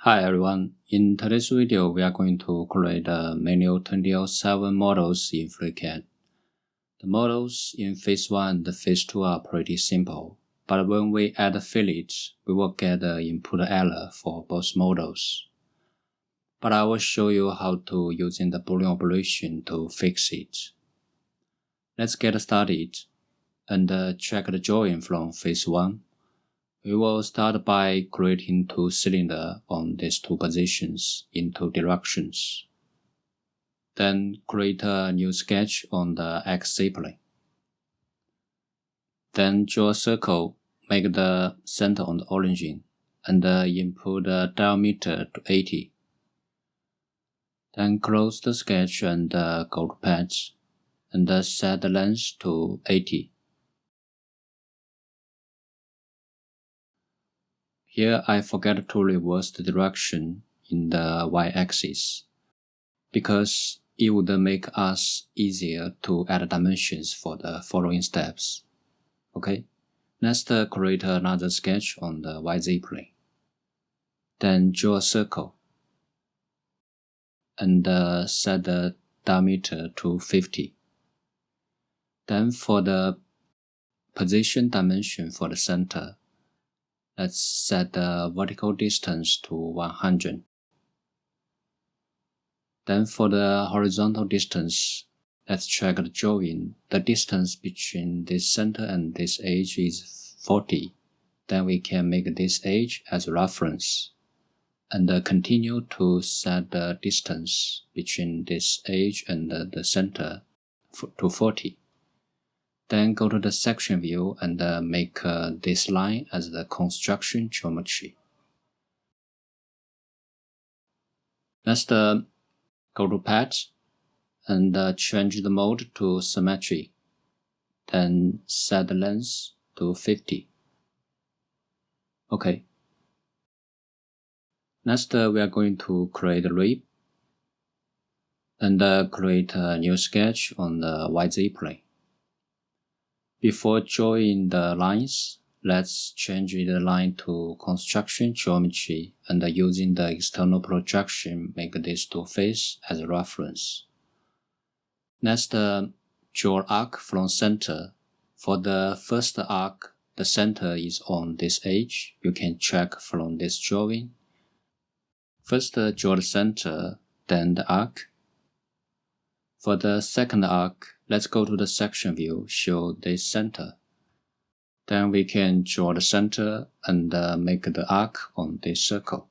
Hi everyone, in today's video we are going to create a manual 2007 models in FreeCAD. The models in phase 1 and phase 2 are pretty simple, but when we add a fillet, we will get an input error for both models. But I will show you how to using the Boolean operation to fix it. Let's get started and check the drawing from phase 1. We will start by creating two cylinders on these two positions in two directions. Then create a new sketch on the XZ plane. Then draw a circle, make the center on the origin, and input the diameter to 80. Then close the sketch and go to Patch, and set the length to 80. Here I forget to reverse the direction in the y-axis, because it would make us easier to add dimensions for the following steps. Okay, next create another sketch on the YZ plane. Then draw a circle and set the diameter to 50. Then for the position dimension for the center, let's set the vertical distance to 100. Then for the horizontal distance, let's check the drawing. The distance between this center and this edge is 40. Then we can make this edge as a reference and continue to set the distance between this edge and the center to 40. Then go to the section view and make this line as the construction geometry. Next, go to Patch and change the mode to symmetric. Then set the length to 50. Okay. Next, we are going to create a rib and create a new sketch on the YZ plane. Before drawing the lines, let's change the line to construction geometry and using the external projection, make these two faces as a reference. Next, draw arc from center. For the first arc, the center is on this edge. You can check from this drawing. First, draw the center, then the arc. For the second arc, let's go to the section view, show this center. Then we can draw the center and make the arc on this circle.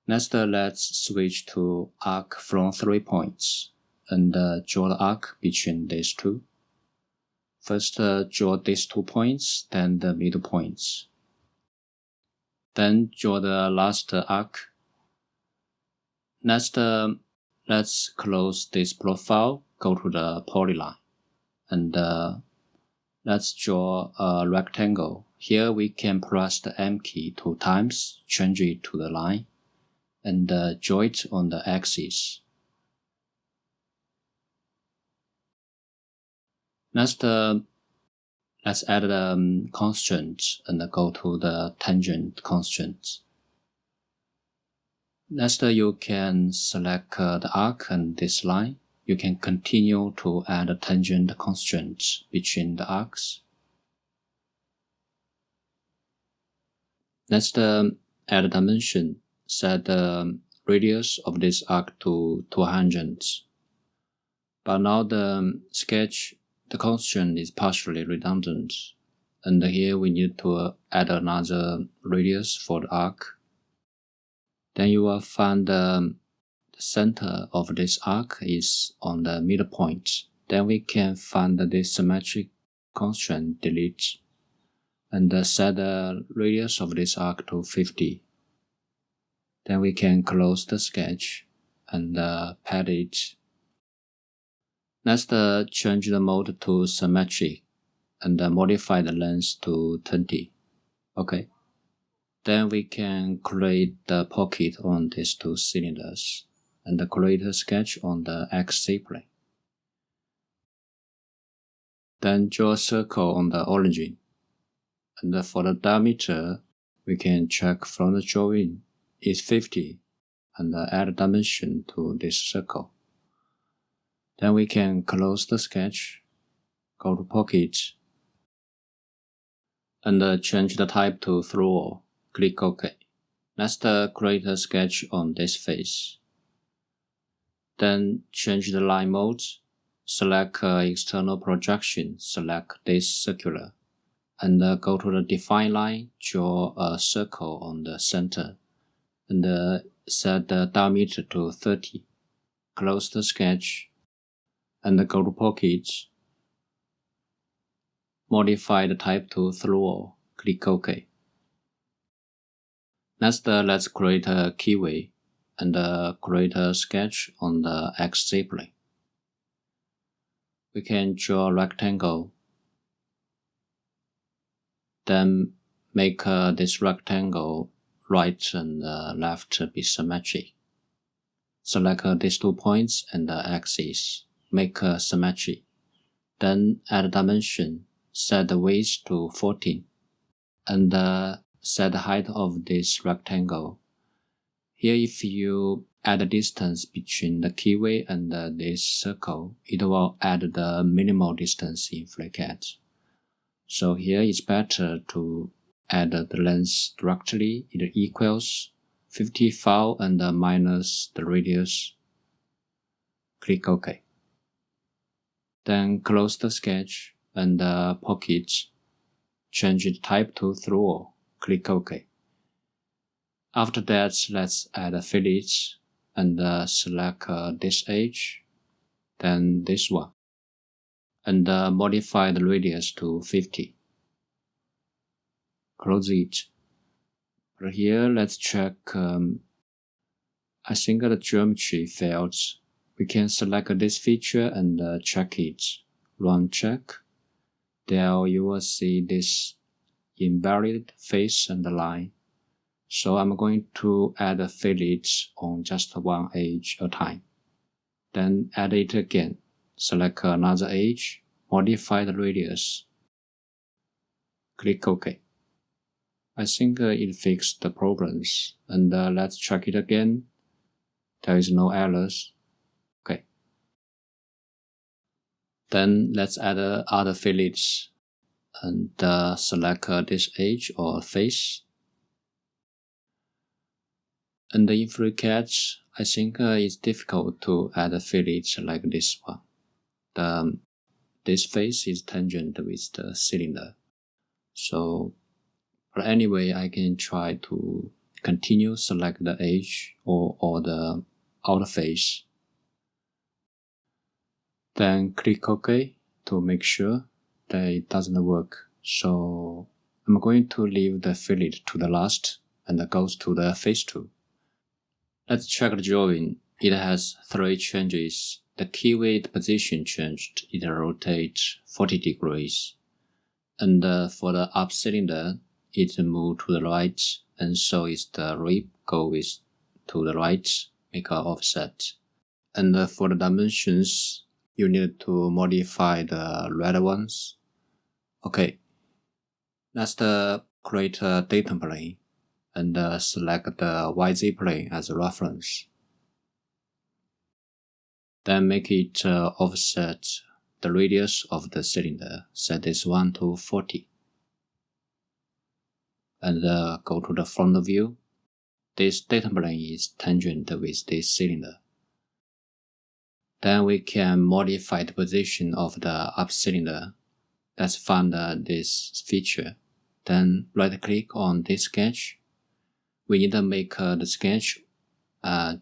Next, let's switch to arc from 3 points and draw the arc between these two. First, draw these 2 points, then the middle points. Then draw the last arc. Next, let's close this profile, go to the polyline, and let's draw a rectangle. Here we can press the M key 2 times, change it to the line, and draw it on the axis. Next, let's add the constraint and go to the tangent constraint. Next, you can select the arc and this line. You can continue to add a tangent constraint between the arcs. Next, add a dimension. Set the radius of this arc to 200. But now the sketch, the constraint is partially redundant. And here we need to add another radius for the arc. Then you will find the center of this arc is on the middle point. Then we can find this symmetric constraint, delete, and set the radius of this arc to 50. Then we can close the sketch and pad it. Next, change the mode to symmetric and modify the length to 20. Okay. Then we can create the pocket on these two cylinders and create a sketch on the XZ plane. Then draw a circle on the origin. And for the diameter, we can check from the drawing is 50 and add dimension to this circle. Then we can close the sketch, go to Pocket, and change the type to through. Click OK. Let's create a sketch on this face. Then change the line mode, select external projection, select this circular, and go to the define line, draw a circle on the center, and set the diameter to 30. Close the sketch, and go to Pocket. Modify the type to through. Click OK. Next, let's create a keyway and create a sketch on the XZ plane. We can draw a rectangle, then make this rectangle right and left be symmetric. Select these 2 points and the axis, make symmetry. Then add dimension, set the width to 14, and set the height of this rectangle. Here, if you add a distance between the keyway and this circle, it will add the minimal distance in FreeCAD. So here it's better to add the length directly. It equals 55 and minus the radius. Click OK. Then close the sketch and Pocket. Change the type to through. Click OK. After that, let's add a fillet and select this edge, then this one, and modify the radius to 50. Close it. But here, let's check. I think the geometry failed. We can select this feature and check it. Run check. There you will see this invalid face and line. So I'm going to add a fillet on just one edge at a time. Then add it again. Select another edge, modify the radius. Click OK. I think it fixed the problems. And let's check it again. There is no errors. OK. Then let's add other fillets and select this edge or face. And in FreeCAD, I think it's difficult to add a fillet like this one. This face is tangent with the cylinder. So, but anyway, I can try to continue select the edge or the outer face. Then click OK to make sure that it doesn't work. So I'm going to leave the fillet to the last and goes to the face tool. Let's check the drawing. It has 3 changes. The keyway position changed. It rotates 40 degrees. And for the up cylinder, it moved to the right, and so is the rib goes to the right, make an offset. And for the dimensions, you need to modify the red ones. Okay, let's create a data plane and select the YZ plane as a reference. Then make it offset the radius of the cylinder. Set this one to 40. And go to the front view. This data plane is tangent with this cylinder. Then we can modify the position of the up cylinder. Let's find this feature. Then right click on this sketch. We need to make the sketch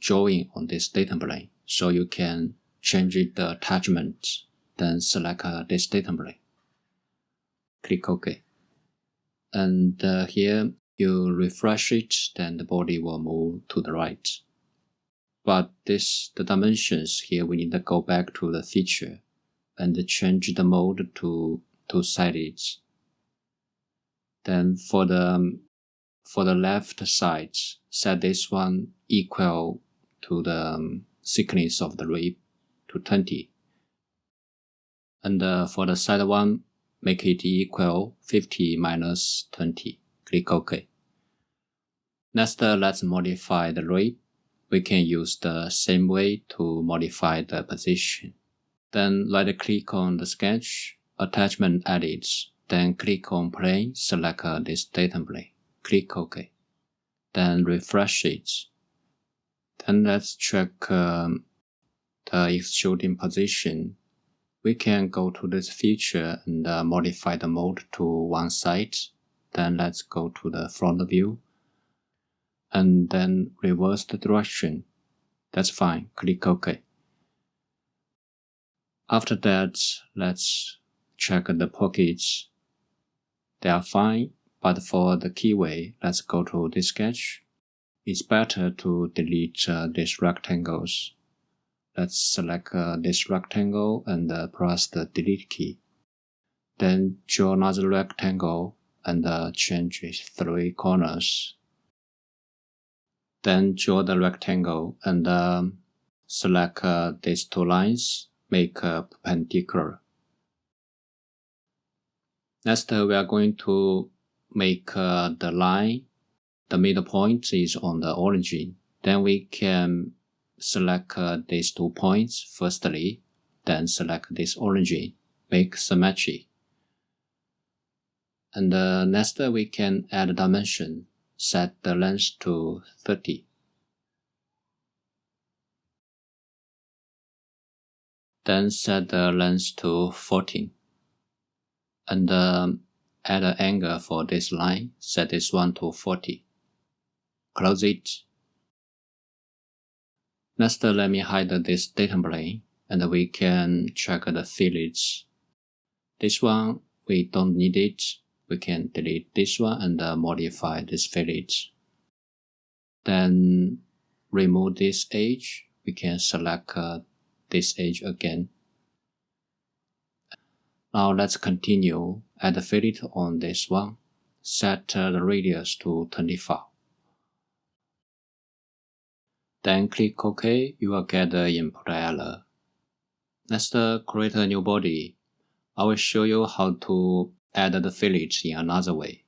drawing on this data plane. So you can change the attachment. Then select this data plane. Click OK. And here you refresh it, then the body will move to the right. But the dimensions here, we need to go back to the feature and change the mode to two-sided. Then for the left side, set this one equal to the thickness of the rib to 20. And for the side one, make it equal 50 minus 20. Click OK. Next, let's modify the rib. We can use the same way to modify the position. Then right-click on the sketch, attachment added. Then click on plane, select this data plane. Click OK. Then refresh it. Then let's check the extruding position. We can go to this feature and modify the mode to one side. Then let's go to the front view and then reverse the direction. That's fine. Click OK. After that, let's check the pockets. They are fine, but for the keyway, let's go to this sketch. It's better to delete these rectangles. Let's select this rectangle and press the delete key. Then draw another rectangle and change 3 corners. Then draw the rectangle and select these 2 lines, make perpendicular. Next, we are going to make the line, the middle point is on the origin. Then we can select these 2 points firstly, then select this origin, make symmetry. And next we can add a dimension, set the length to 30. Then set the length to 14. And add an angle for this line, set this one to 40. Close it. Next, let me hide this data plane, and we can check the fillets. This one, we don't need it. We can delete this one and modify this fillet. Then remove this edge. We can select this edge again. Now let's continue. Add a fillet on this one. Set the radius to 25. Then click OK. You will get the input error. Next, create a new body. I will show you how to add the fillet in another way.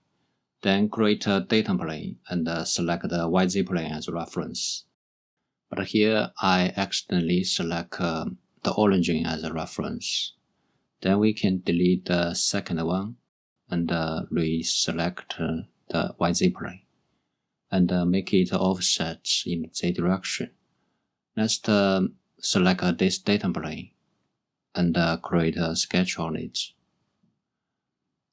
Then create a data plane and select the YZ plane as a reference. But here I accidentally select the origin as a reference. Then we can delete the second one and reselect the YZ plane and make it offset in the Z direction. Next, select this data plane and create a sketch on it.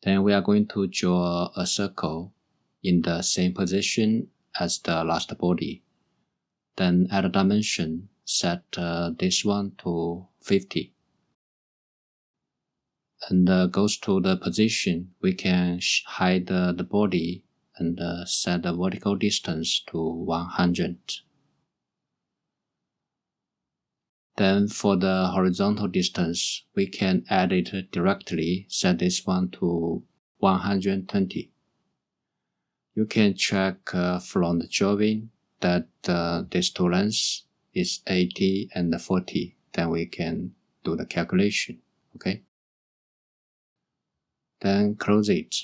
Then we are going to draw a circle in the same position as the last body. Then add a dimension, set this one to 50. And goes to the position, we can hide the body and set the vertical distance to 100. Then for the horizontal distance, we can add it directly, set this one to 120. You can check from the drawing that these 2 lengths is 80 and 40. Then we can do the calculation, okay? Then close it.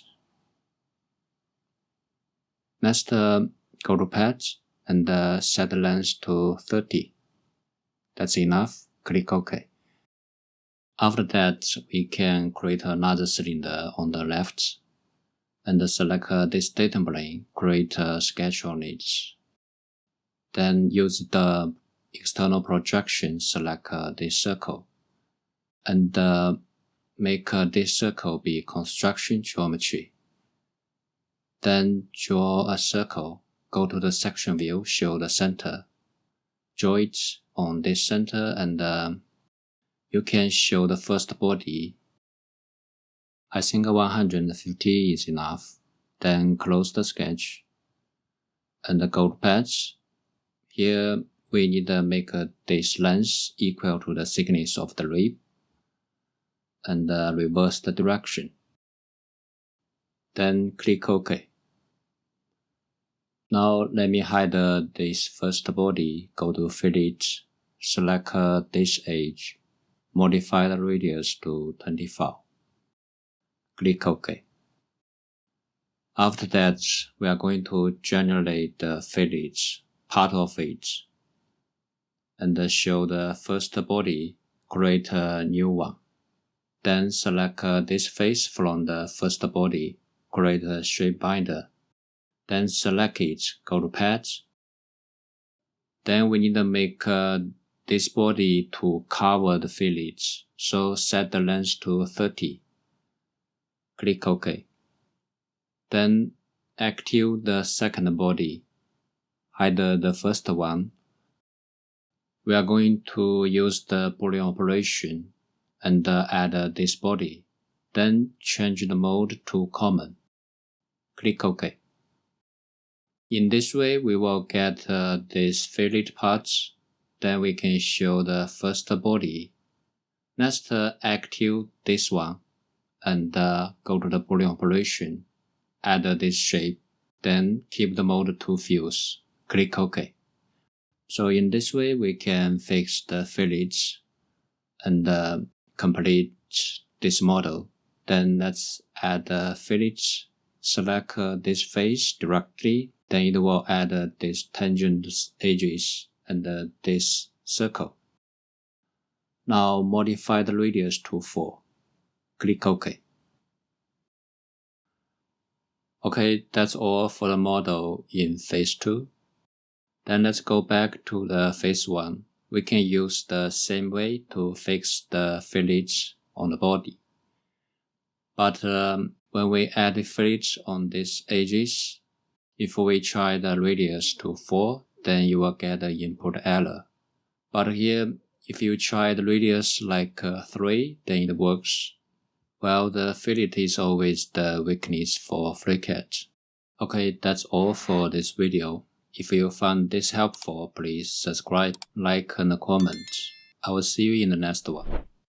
Next, go to Pad and set the length to 30. That's enough. Click OK. After that, we can create another cylinder on the left and select this data plane, create a sketch on it. Then use the external projection, select this circle and make this circle be construction geometry. Then draw a circle, go to the section view, show the center. Draw it on this center and you can show the first body. I think 150 is enough. Then close the sketch and go to patch. Here we need to make this length equal to the thickness of the rib and reverse the direction. Then click OK. Now let me hide this first body, go to Fillet, select this edge, modify the radius to 25. Click OK. After that, we are going to generate the fillets, part of it, and show the first body, create a new one. Then select this face from the first body, create a shape binder. Then select it, go to Patch. Then we need to make this body to cover the fillets, so set the length to 30. Click OK. Then active the second body, hide the first one. We are going to use the Boolean operation and add this body. Then change the mode to common. Click OK. In this way, we will get these fillet parts. Then we can show the first body. Next, active this one and go to the Boolean operation. Add this shape. Then keep the mode to fuse. Click OK. So in this way, we can fix the fillets and complete this model. Then let's add the fillets. Select this face directly. Then it will add these tangent edges and this circle. Now modify the radius to 4. Click OK. Okay, that's all for the model in phase 2. Then let's go back to the phase 1. We can use the same way to fix the fillets on the body. But when we add the fillets on these edges, if we try the radius to 4, then you will get an input error. But here, if you try the radius like 3, then it works. Well, the fillet is always the weakness for FreeCAD. Okay, that's all for this video. If you found this helpful, please subscribe, like, and comment. I will see you in the next one.